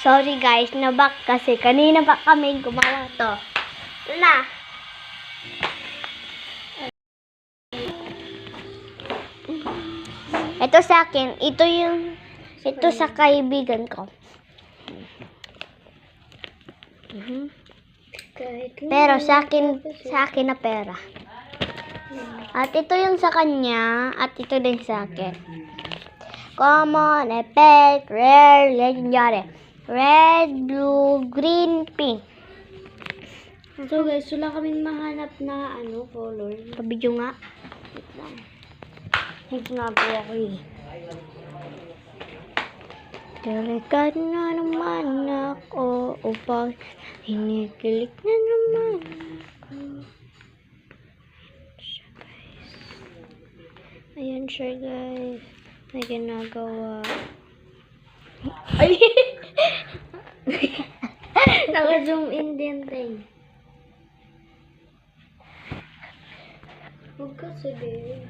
Sorry guys, nabak kasi kanina pa kami gumawa to. Na. Ito sa akin, ito sa kaibigan ko. Pero sa akin na pera. At ito yung sa kanya, at ito din sa akin. Common, epic, rare, legendary. Red, blue, green, pink. So guys, wala kaming mahanap na color. Pabidyo nga. Hindi ginagawa ko eh. Delikad na naman ako upang hinikilig na naman ako. Ayan siya guys. May ginagawa. Ay! Naka-zoom in din tayo. Huwag ka sabihin.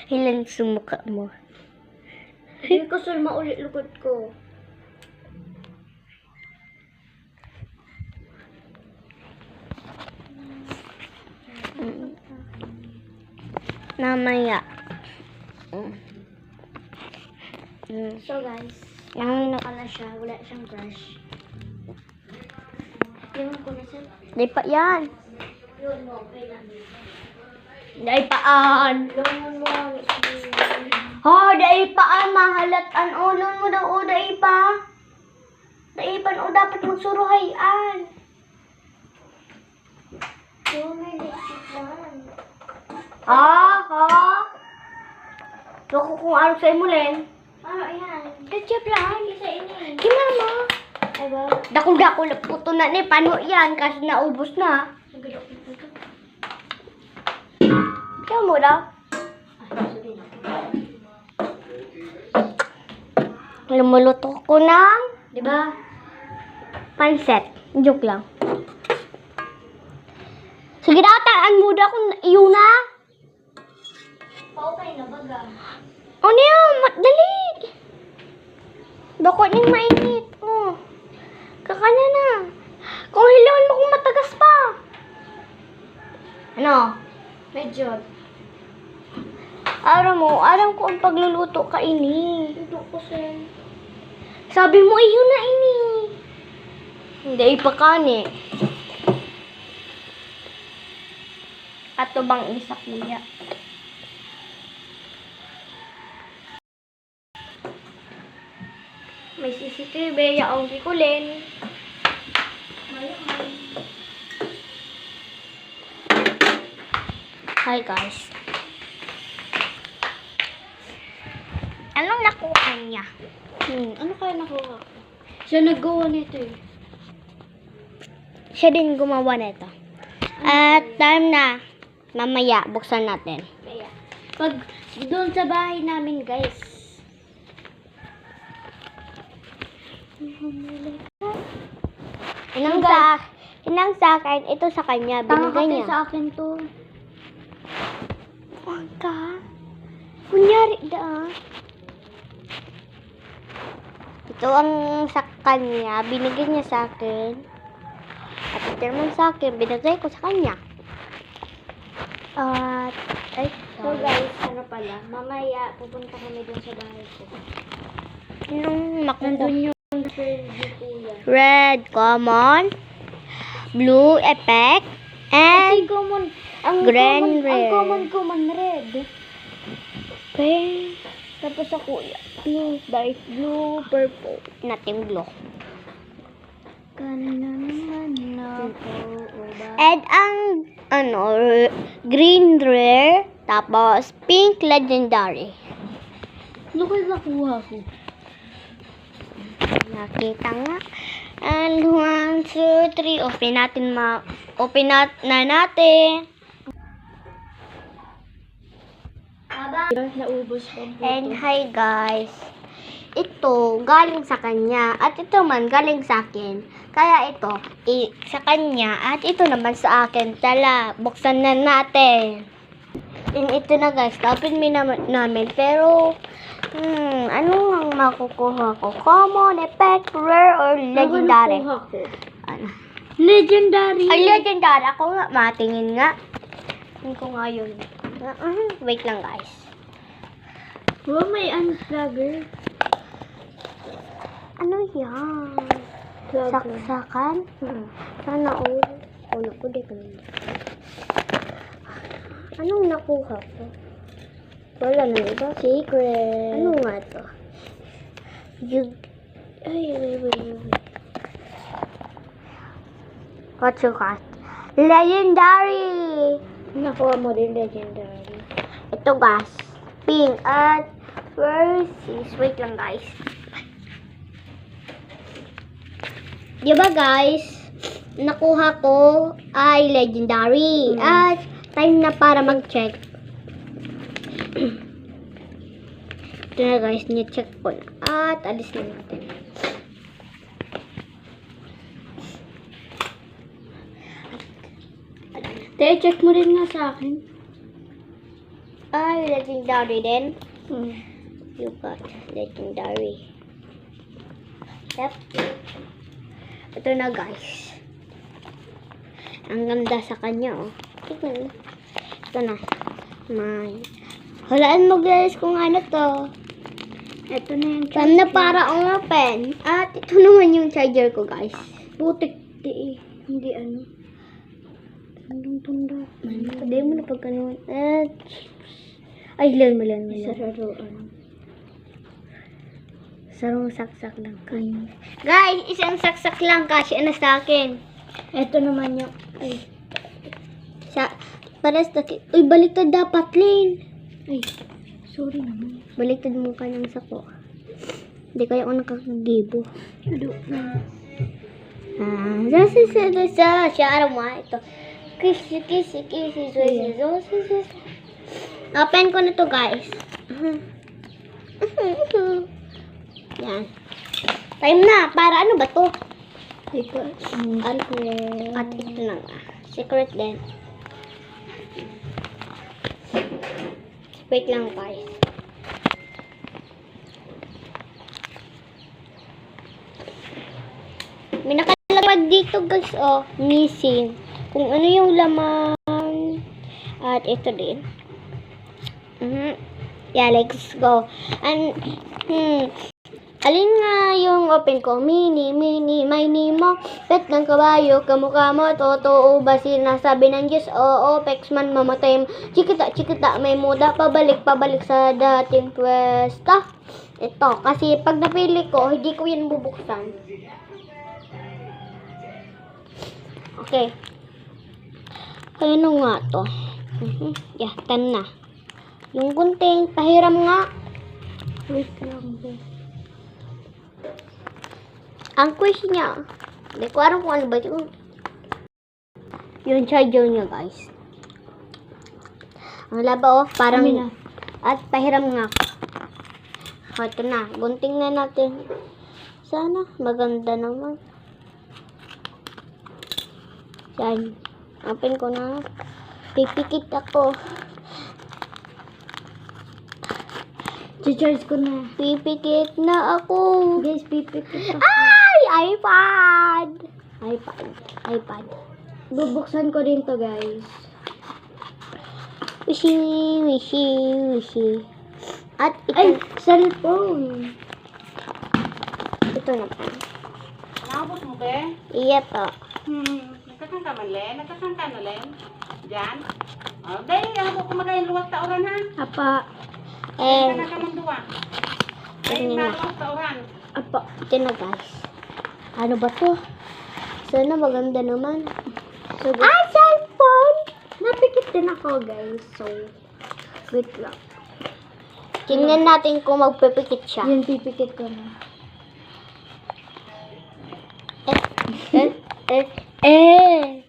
Ilan sumuka mo? Hindi ko sulma ulit lukod ko. Namaya. So guys, Ang pala siya, wala siyang brush. Yung ko na siya. Di pa yan. Yun mo, okay lang. Daipaan. Yung mo, Oh, daipaan. Mahalatan. O, nun mo daw. O, daipa. Daipan. O, dapat magsuruhayan. yung may lipstick lang. Ha? Loko kung araw sa imulen. Ayan. Ketchup lang, hindi sa ini. Kinama. Ay ba? Dako-dako puto na ni. Paano yan? Kasi naubos na. Kaya mo daw. Lumuluto ko ng Diba? panset. Joke lang. Sige na, taan mo daw kung iyo na. Okay na baga. O niya, dali. Bako ning mainit. Oh. Kakanya na. Kung hilawan mo kung matagas pa. Ano? Medyo. Aram ko ang pagluluto ka ini. Ito ko sa... Sabi mo, iyo na ini. Hindi, ipakani. Ato bang isa kuya? May CCTV, yaong kikulin. Hi guys. Anong nakuha niya? Ano kaya nakuha ko? Siya nagawa nito eh. Siya din gumawa nito. At time na. Mamaya, buksan natin. Kaya, pag doon sa bahay namin guys. Inang sa akin, ito sa kanya. Tanga Binigay kasi niya. sa akin to. Huwag ka. Kunyari da. Ito ang sa kanya. Binigay niya sa akin. At ito naman sa akin. Binigay ko sa kanya. At, ay, So guys, ano pala, mamaya pupunta kami doon sa bahay ko. nung makukuha. Nandun yung friend ni Kuya. Red, common. Blue, epic. And, common, ang green, rare. Ang common red. okay. Tapos sa Kuya, pink, dark blue, purple. Nating blue. Kana naman ako, uba. And ang green rare, tapos pink legendary. Ano kayo nakuha ko? Nakita nga. And 1, 2, 3. Open na natin. Aba, naubos pa ang And hi guys. Ito galing sa kanya at ito man galing sa akin. Kaya ito sa kanya at ito naman sa akin. Tala, buksan na natin. And ito na guys, open namin pero Ano ang makukuha ko? Common, epic, rare, or legendary? Ano nakuha ko? Ano? Legendary. Ay, legendary. Ako nga, matingin nga. Tingin ko nga yun. Wait lang, guys. Oh, may unplugger. Ano yan? Plugger. Saksakan? Sana all. Ulo ko, di ko nila. Anong nakuha ko? Wala na iba. Secret. Ano nga to? Wait. What you got? Legendary! Nakuha mo din legendary. Ito, guys. Pink at versus. Wait lang, guys. Diba, guys? Nakuha ko ay legendary. At time na para mag-check. Ito na, guys. Ni-check ko na. At alis na natin. Te, check mo rin nga sa akin. Ay, legendary din. You got legendary. Yep. Ito na, guys. Ang ganda sa kanya, oh. Tignan mo. Ito na. Hulaan mo, guys, kung ano to. Ito na yung Time na para open. At ito naman yung charger ko, guys. putik. Di, hindi ano. Tundong-tunda. Hindi mo na pagkanuan. Ay, lan. Sararoan. Sarong saksak lang. Guys, isang saksak lang kasi na sa akin. Ito naman yung, ay, Pares taki. Uy, baliktad dapat, Lin. ay, sorry naman. Baliktad mo ka ng sako. Hindi kaya ako nakakagibo. Ano? Siya mo ito. Kisi. Open ko na to, guys. Yan. Time na. Para ano ba to? Secret. At ito na nga. Secret din. Wait lang, guys. May nakalagay dito, guys, oh. Missing. Kung ano yung laman. At ito din. Yeah, let's go. And, alin nga yung open ko? Mini, may mo. Pet ng kabayo, kamukha mo, totoo ba sinasabi ng Diyos? Oo, Pexman, mamatay mo. Chikita, may muda, pabalik sa dating pwesta. Ito, kasi pag napili ko, hindi ko yan bubuksan. Okay. Ano nga to? Yeah, time na. Yung gunting, pahiram nga. Wait lang, be. Ang quiz niya, hindi ko alam kung ano ba yun. Yung charger niya, guys. Ang laba, oh, parang, Kami na. at pahiram nga. Ito na, gunting na natin. Sana, maganda naman. Yan, open ko na. Pipikit ako. Charge ko na. Pipikit na ako. Guys, pipikit ako. Ay! iPad. Bubuksan ko din to, guys. Wishy. At ito, Ay, cellphone. ito na pa. Nakabot mo, be? Iya po. Nagkakang ka man, Len? Nagkakang ka na, Len? Diyan? Oh, dahil, ako kumagayin luwas ta oran, ha? Apa. And, Kana ka man duwa. Ito Ay, na. maluwas ta oran. Apa. ito na, guys. Ano ba to? Sana maganda naman. So, cellphone! Napikit din ako, guys. So, wait lang. Tingnan natin kung magpipikit siya. Yun, pipikit ko na. Eh.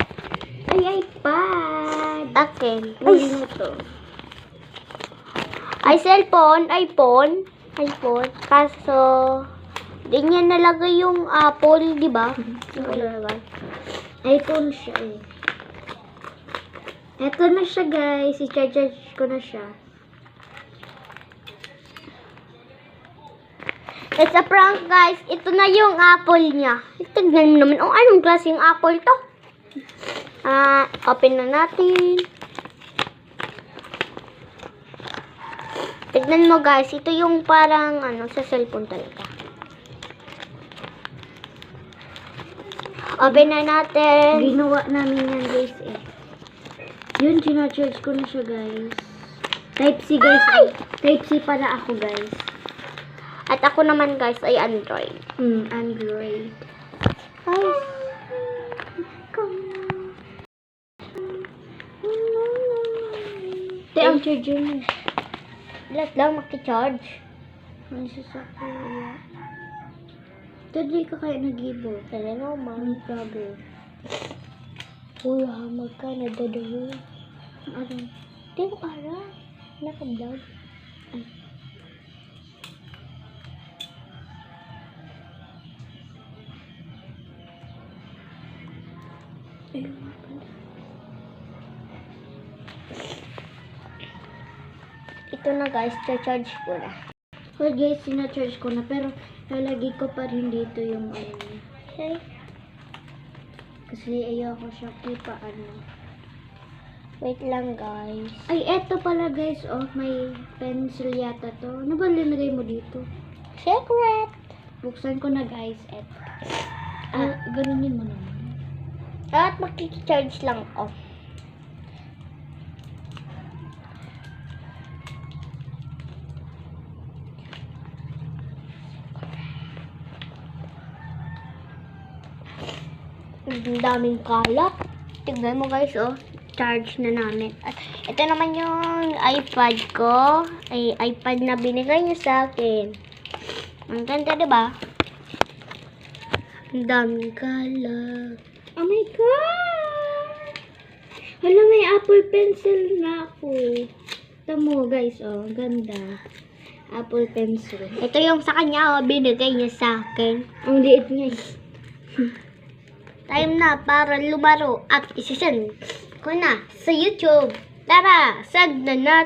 Ay, iPad. Akin. Ay, mo to. Ay, cellphone. iPhone. Kaso, di niya nalagay yung Apple, di ba? Nalagay. iPhone siya eh. Eto na siya, guys. I-charge ko na siya. It's a prank, guys. Ito na yung apple niya. Tignan mo naman. Oh, anong klaseng apple to? Open na natin. Tignan mo, guys. Ito yung parang, sa cellphone talaga. Open na natin. Ginawa namin yan, guys, eh. Yun, charge ko na siya, guys. Type C, guys. Type C para ako, guys. At ako naman, guys, ay Android. Android. Ay. Ito ang charger mo. Lahat lang makicharge. Ano siya sa kuya? Tadli ka kaya nag-ibo. Tala naman. Ang problem. Uy, hamag ka. Nadadayo. Ano? Ito ara. Naka-vlog. Ito na, guys. Charge ko na. Well, guys, sina-charge ko na. Pero, lalagay ko pa rin dito yung ano niya. Okay. Kasi ayoko siya ano. Wait lang, guys. Ay, eto pala, guys. Oh, may pencil yata to. Ano ba linagay mo dito? Secret. Buksan ko na, guys. Eto. Ganunin mo naman. At makikicharge lang ako. Ang daming kalat. Tignan mo, guys, oh. Charge na namin. At ito naman yung iPad ko. Ay, iPad na binigay niya sa akin. Ang ganda, diba? Ang daming kalat. Oh my God! Hala, may Apple Pencil na ako. Tamo, guys, oh. Ganda. Apple Pencil. Ito yung sa kanya, oh. Binigay niya sa akin. Ang liit niya, eh. Time na para lumaro at isisend ko na sa YouTube. Tara, send na natin.